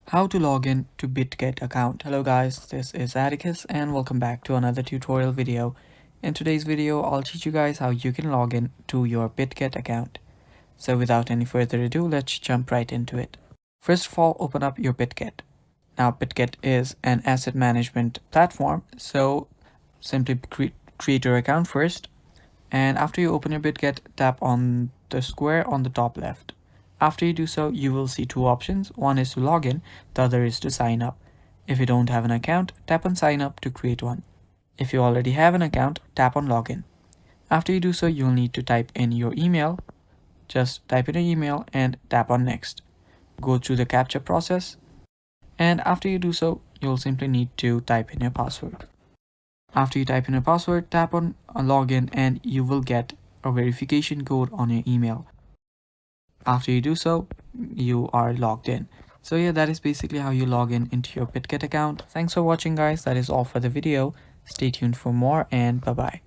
How to log in to Bitget account. Hello guys, this is Atticus and welcome back to another tutorial video. In today's video, I'll teach you guys how you can log in to your Bitget account. So without any further ado, let's jump right into it. First of all, open up your Bitget. Now Bitget is an asset management platform, so simply create your account first. And after you open your Bitget, tap on the square on the top left. After you do so, you will see two options. One is to log in, the other is to sign up. If you don't have an account, tap on sign up to create one. If you already have an account, tap on login. After you do so, you'll need to type in your email. Just type in your email and tap on next. Go through the captcha process. And after you do so, you'll simply need to type in your password. After you type in your password, tap on login and you will get a verification code on your email. After you do so, you are logged in. So yeah, that is basically how you log in into your Bitget account. Thanks for watching guys. That is all for the video. Stay tuned for more and bye bye.